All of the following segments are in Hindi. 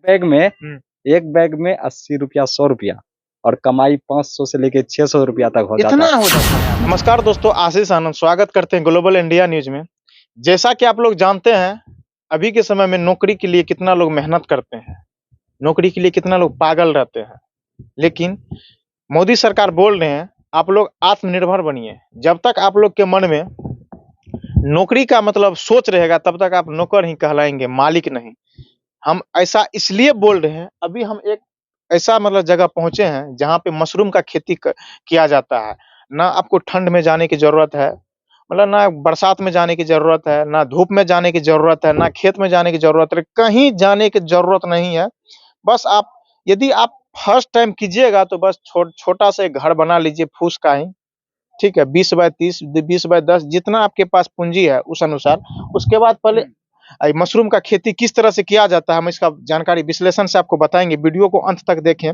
बैग में एक बैग में 80 रुपया 100 रुपया और कमाई 500 से लेके 600 रुपया तक हो जाता इतना है। हो जाता है। नमस्कार दोस्तों, आशीष आनंद स्वागत करते हैं ग्लोबल इंडिया न्यूज में। जैसा कि आप लोग जानते हैं, अभी के समय में नौकरी के लिए कितना लोग मेहनत करते हैं, नौकरी के लिए कितना लोग पागल रहते हैं। लेकिन मोदी सरकार बोल रहे हैं आप लोग आत्मनिर्भर बनिए। जब तक आप लोग के मन में नौकरी का मतलब सोच रहेगा तब तक आप नौकर ही कहलाएंगे, मालिक नहीं। हम ऐसा इसलिए बोल रहे हैं, अभी हम एक ऐसा मतलब जगह पहुंचे हैं जहाँ पे मशरूम का खेती किया जाता है। ना आपको ठंड में जाने की जरूरत है, मतलब ना बरसात में जाने की जरूरत है, ना धूप में जाने की जरूरत है, ना खेत में जाने की जरूरत है, कहीं जाने की जरूरत नहीं है। बस आप यदि आप फर्स्ट टाइम कीजिएगा तो बस छोटा सा एक घर बना लीजिए फूस का ही, ठीक है, 20 बाय 30, 20 बाय 10, जितना आपके पास पूंजी है उस अनुसार। उसके बाद पहले मशरूम का खेती किस तरह से किया जाता है हम इसका जानकारी विश्लेषण से आपको बताएंगे। वीडियो को अंत तक देखें।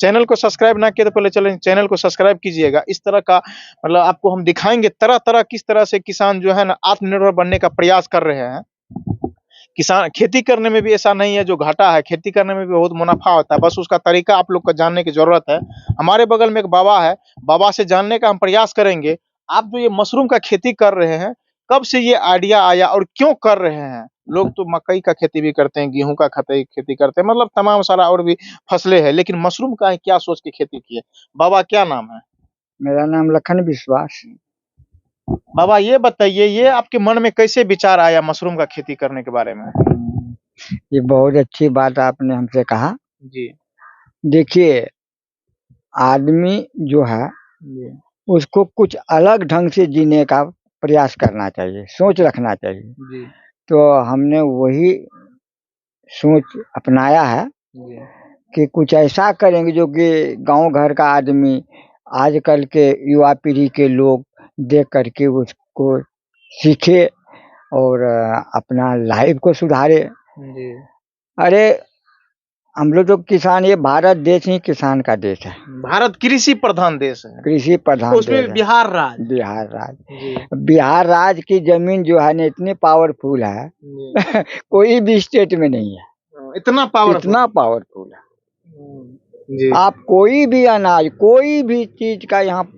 चैनल को सब्सक्राइब ना किए तो पहले चलें चैनल को सब्सक्राइब कीजिएगा। इस तरह का मतलब आपको हम दिखाएंगे तरह तरह किस तरह से किसान जो है ना आत्मनिर्भर बनने का प्रयास कर रहे हैं। किसान खेती करने में भी ऐसा नहीं है जो घाटा है, खेती करने में भी बहुत मुनाफा होता है। बस उसका तरीका आप लोग को जानने की जरूरत है। हमारे बगल में एक बाबा है, बाबा से जानने का हम प्रयास करेंगे। आप जो ये मशरूम का खेती कर रहे हैं, कब से ये आइडिया आया और क्यों कर रहे हैं? लोग तो मकई का खेती भी करते हैं, गेहूं का खेती करते हैं, मतलब तमाम सारा और भी फसलें हैं, लेकिन मशरूम का क्या सोच के खेती की है? बाबा क्या नाम है? मेरा नाम लखन विश्वास। बाबा ये बताइए, ये आपके मन में कैसे विचार आया मशरूम का खेती करने के बारे में? ये बहुत अच्छी बात आपने हमसे कहा जी। देखिए, आदमी जो है जी। उसको कुछ अलग ढंग से जीने का प्रयास करना चाहिए, सोच रखना चाहिए। जी। तो हमने वही सोच अपनाया है जी। कि कुछ ऐसा करेंगे जो कि गांव घर का आदमी, आजकल के युवा पीढ़ी के लोग देख करके उसको सीखे और अपना लाइफ को सुधारे। जी। अरे हम लोग तो किसान, ये भारत देश ही किसान का देश है। भारत कृषि प्रधान देश है, कृषि प्रधान उसमें देश है। बिहार राज्य। बिहार राज्य, बिहार राज्य की जमीन जो है ना इतनी पावरफुल है कोई भी स्टेट में नहीं है, इतना पावरफुल है। जी। आप कोई भी अनाज, कोई भी चीज का यहाँ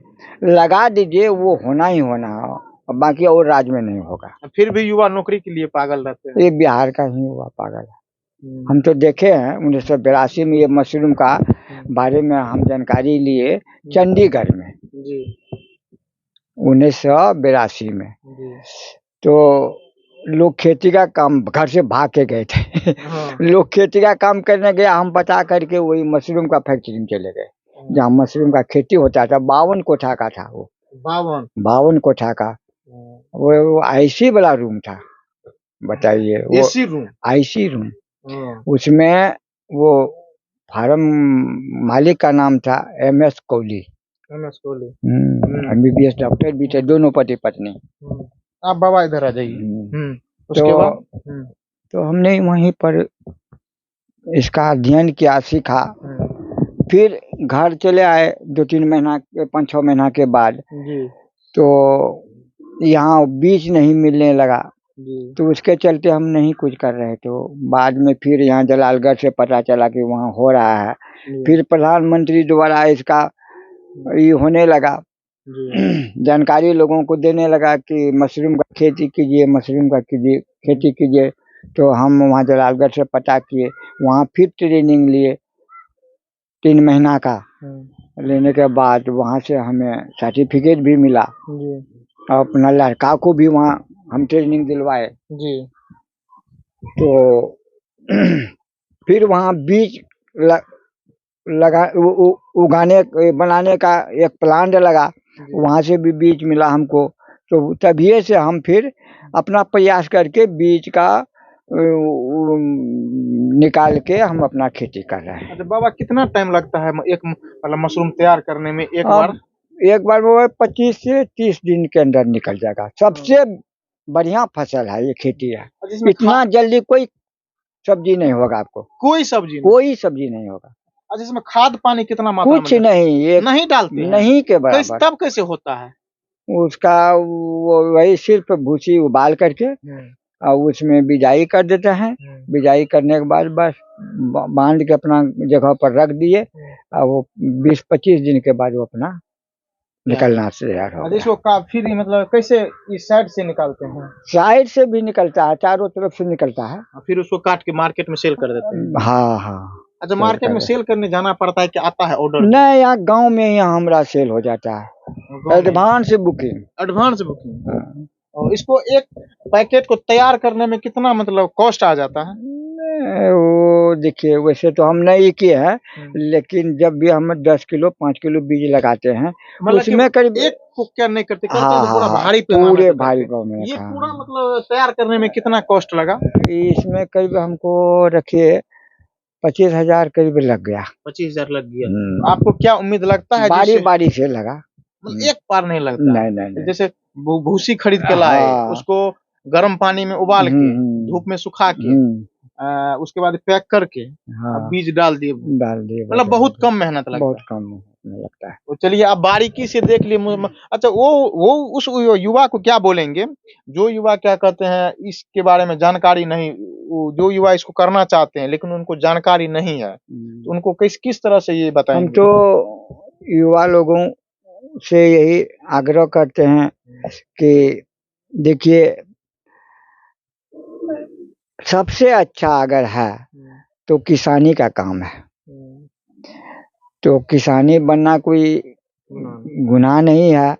लगा दीजिए, वो होना ही होना है, बाकी और राज्य में नहीं होगा। फिर भी युवा नौकरी के लिए पागल रहते हैं। ये बिहार का ही हुआ पागल है। हम तो देखे हैं 1982 में ये मशरूम का बारे में हम जानकारी लिए चंडीगढ़ में जी। 1982 में। जी। तो लोग खेती का काम घर से भाग के गए थे हाँ। लोग खेती का काम करने गए, हम बता करके वही मशरूम का फैक्ट्री में चले गए जहाँ मशरूम का खेती होता था। 52 कोठा का था वो, 52 कोठा का वो आईसी वाला रूम था। बताइए, वो एसी रूम, आईसी रूम। उसमें वो फार्म मालिक का नाम था MS कोहली। MBBS डॉक्टर भी थे, दोनों पति पत्नी। आप बाबा इधर आ जाइए। उसके बाद तो हमने वहीं पर इसका अध्ययन किया, सीखा। फिर घर चले आए 2-3 महीना, 5-6 महीना के बाद। तो यहाँ बीज नहीं मिलने लगा, तो उसके चलते हम नहीं कुछ कर रहे। तो बाद में फिर यहाँ जलालगढ़ से पता चला कि वहाँ हो रहा है। फिर प्रधानमंत्री द्वारा इसका ये होने लगा, जानकारी लोगों को देने लगा कि मशरूम का खेती कीजिए, मशरूम का खेती कीजिए। तो हम वहाँ जलालगढ़ से पता किए, वहाँ फिर ट्रेनिंग लिए 3 महीना का। लेने के बाद वहाँ से हमें सर्टिफिकेट भी मिला और अपना लड़का को भी वहाँ हम ट्रेनिंग दिलवाए। तो फिर वहाँ बीज लगा उगाने बनाने का एक प्लांट लगा, वहाँ से भी बीज मिला हमको। तो तभी से हम फिर अपना प्रयास करके बीज का निकाल के हम अपना खेती कर रहे हैं। अच्छा बाबा, कितना टाइम लगता है एक मतलब मशरूम तैयार करने में? एक बार वो 25 से 30 दिन के अंदर निकल जाएगा। सबसे बढ़िया फसल है ये खेती है। इतना जल्दी कोई सब्जी नहीं होगा आपको, कोई सब्जी नहीं होगा। अच्छा, इसमें खाद पानी कितना मात्रा कुछ नहीं, ये नहीं डालते हैं? नहीं के बराबर। तब कैसे होता है? उसका वही सिर्फ भूसी उबाल करके और उसमें बिजाई कर देते हैं। बिजाई करने के बाद बस बांध के अपना जगह पर रख दिए और वो 20-25 दिन के बाद वो अपना निकलना से तैयार हो गया। इसको फिर मतलब कैसे इस साइड से निकालते हैं? साइड से भी निकलता है, चारों तरफ से निकलता है। फिर उसको काट के मार्केट में सेल कर देते हैं? हाँ हाँ। अच्छा, मार्केट में सेल करने जाना पड़ता है कि आता है ऑर्डर? नहीं, यहाँ गांव में यहाँ हमारा सेल हो जाता है। Advance booking. Advance booking. और इसको एक पैकेट को तैयार करने में कितना मतलब कॉस्ट आ जाता है? वो देखिए, वैसे तो हम नहीं किए हैं, लेकिन जब भी हम 10 किलो 5 किलो बीज लगाते हैं उसमें करीब एक को क्या नहीं करते हाँ, तो पूरा भारी पूरे भारी पैमाने ये का। पूरा मतलब तैयार करने में कितना कॉस्ट लगा? इसमें करीब हमको रखिए 25,000 करीब लग गया। 25,000 लग गया। आपको क्या उम्मीद लगता है? बारी बारी से लगा, मतलब एक बार नहीं लगता? नहीं। जैसे भूसी खरीद के लाए, उसको गर्म पानी में उबाल के धूप में सुखा के उसके बाद पैक करके बीज डाल दिए मतलब बहुत कम मेहनत लगता है। बहुत कम मेहनत लगता है। तो चलिए आप बारीकी से देख लिए। अच्छा, वो उस युवा को क्या बोलेंगे जो युवा क्या कहते हैं इसके बारे में जानकारी नहीं, जो युवा इसको करना चाहते हैं लेकिन उनको जानकारी नहीं है, तो उनको किस तरह से ये बताएंगे? हम तो युवा लोगों से यही आग्रह करते हैं कि देखिए, सबसे अच्छा अगर है तो किसानी का काम है। तो किसानी बनना कोई गुनाह नहीं है,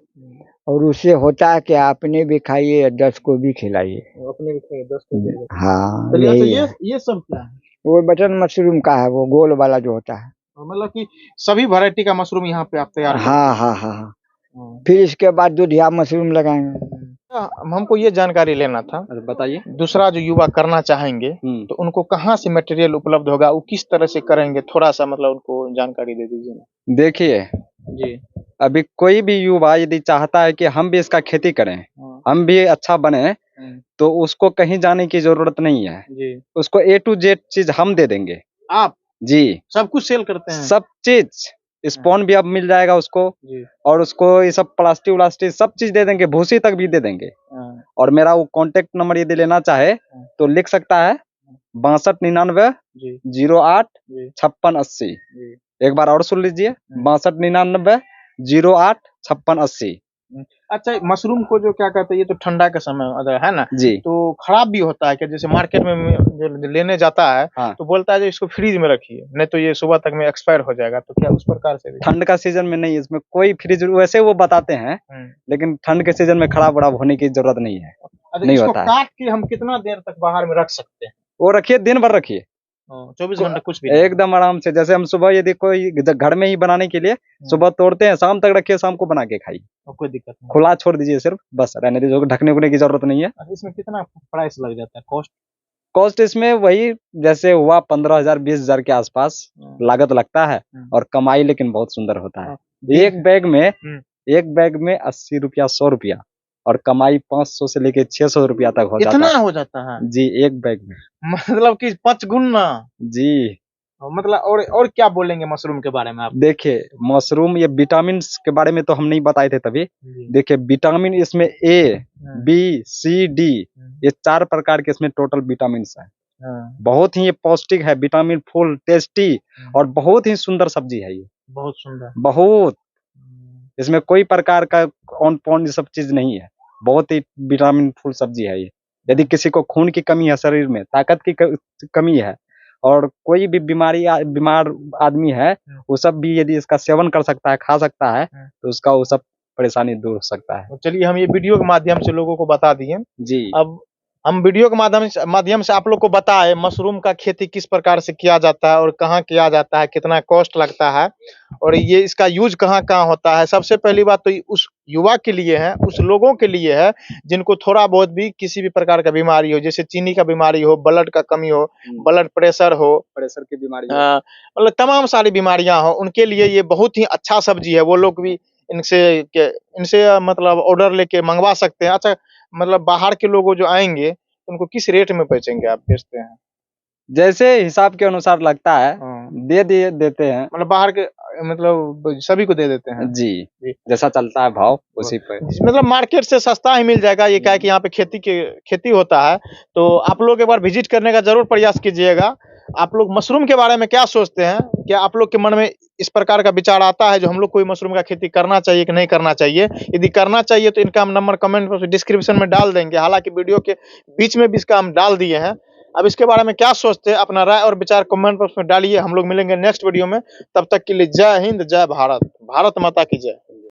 और उससे होता है कि अपने भी खाइए 10 को भी खिलाइए। अपने भी खाइए 10 को भी। हाँ, यही है। ये सब क्या है? वो बटन मशरूम का है, वो गोल वाला जो होता है। मतलब कि सभी वैरायटी का मशरूम यहाँ पे आप तैयार करते हैं? हाँ। फिर इसके बाद दूधिया मशरूम लगाएंगे। हमको ये जानकारी लेना था। बताइए। दूसरा जो युवा करना चाहेंगे तो उनको कहाँ से मटेरियल उपलब्ध होगा, वो किस तरह से करेंगे, थोड़ा सा मतलब उनको जानकारी दे दीजिए ना। देखिए जी, अभी कोई भी युवा यदि चाहता है कि हम भी इसका खेती करें, हम भी अच्छा बने, तो उसको कहीं जाने की जरूरत नहीं है जी। उसको A to Z चीज हम दे देंगे। आप जी, सब कुछ सेल करते हैं? सब चीज, स्पॉन भी अब मिल जाएगा उसको जी। और उसको ये सब प्लास्टिक व्लास्टिक सब चीज दे देंगे, भूसी तक भी दे देंगे। और मेरा वो कांटेक्ट नंबर यदि लेना चाहे तो लिख सकता है 6299 08 56 80। एक बार और सुन लीजिए, 6299 08 56 80। अच्छा, मशरूम को जो क्या कहते हैं, ये तो ठंडा का समय है ना जी, तो खराब भी होता है क्या? जैसे मार्केट में जो लेने जाता है तो बोलता है जो इसको फ्रीज में रखिए, नहीं तो ये सुबह तक में एक्सपायर हो जाएगा, तो क्या उस प्रकार से? ठंड का सीजन में नहीं, इसमें कोई फ्रीज वैसे वो बताते हैं, लेकिन ठंड के सीजन में खराब वराब होने की जरूरत नहीं है। नहीं इसको होता है। काट के हम कितना देर तक बाहर में रख सकते हैं? वो रखिए, दिन भर रखिए, 24 घंटे कुछ भी एकदम आराम से। जैसे हम सुबह यदि कोई घर में ही बनाने के लिए सुबह तोड़ते हैं, शाम तक रखिए, शाम को बना के खाइए, कोई दिक्कत नहीं। खुला छोड़ दीजिए, सिर्फ बस रहने दीजिए, ढकने उकने की जरूरत नहीं है। इसमें कितना प्राइस लग जाता है, कॉस्ट इसमें वही जैसे हुआ 15,000 20,000 के आसपास लागत लगता है, और कमाई लेकिन बहुत सुंदर होता है। एक बैग में 80 रुपया 100 रुपया, और कमाई 500 से लेके 600 रुपया तक हो जाता है। इतना हो जाता है? जी, एक बैग में, मतलब कि 5 गुना। जी, मतलब और क्या बोलेंगे मशरूम के बारे में आप? देखिए, मशरूम ये विटामिन के बारे में तो हम नहीं बताए थे तभी। देखिए, विटामिन इसमें A, B, C, D, ये 4 प्रकार के इसमें टोटल विटामिन है। बहुत ही ये पौष्टिक है, विटामिन फुल टेस्टी, और बहुत ही सुंदर सब्जी है ये। बहुत सुंदर, बहुत। इसमें कोई प्रकार का ऑन पॉन सब चीज नहीं है, बहुत ही विटामिन फुल सब्जी है ये। यदि किसी को खून की कमी है, शरीर में ताकत की कमी है, और कोई भी बीमार आदमी है, वो सब भी यदि इसका सेवन कर सकता है, खा सकता है, तो उसका वो सब परेशानी दूर हो सकता है। चलिए, हम ये वीडियो के माध्यम से लोगों को बता दिए। जी, अब हम वीडियो के माध्यम से आप लोग को बताए मशरूम का खेती किस प्रकार से किया जाता है और कहाँ किया जाता है, कितना कॉस्ट लगता है, और ये इसका यूज कहाँ कहाँ होता है। सबसे पहली बात तो उस युवा के लिए है, उस लोगों के लिए है जिनको थोड़ा बहुत भी किसी भी प्रकार का बीमारी हो, जैसे चीनी का बीमारी हो, ब्लड का कमी हो, ब्लड प्रेशर हो, प्रेशर की बीमारी, मतलब तमाम सारी बीमारियां हो, उनके लिए ये बहुत ही अच्छा सब्जी है। वो लोग भी इनसे मतलब ऑर्डर लेके मंगवा सकते हैं। अच्छा, मतलब बाहर के लोग जो आएंगे उनको किस रेट में बेचेंगे, आप बेचते हैं? जैसे हिसाब के अनुसार लगता है, देते हैं। मतलब बाहर के मतलब सभी को दे देते हैं। जी जी। जैसा चलता है भाव उसी पे। मतलब मार्केट से सस्ता ही मिल जाएगा। ये क्या है कि यहाँ पे खेती होता है, तो आप लोग एक बार विजिट करने का जरूर प्रयास कीजिएगा। आप लोग मशरूम के बारे में क्या सोचते हैं? क्या आप लोग के मन में इस प्रकार का विचार आता है जो हम लोग कोई मशरूम का खेती करना चाहिए कि नहीं करना चाहिए? यदि करना चाहिए तो इनका हम नंबर कमेंट बॉक्स डिस्क्रिप्शन में डाल देंगे। हालांकि वीडियो के बीच में भी इसका हम डाल दिए हैं। अब इसके बारे में क्या सोचते हैं, अपना राय और विचार कमेंट बॉक्स में डालिए। हम लोग मिलेंगे नेक्स्ट वीडियो में। तब तक के लिए जय हिंद, जय भारत, भारत माता की जय।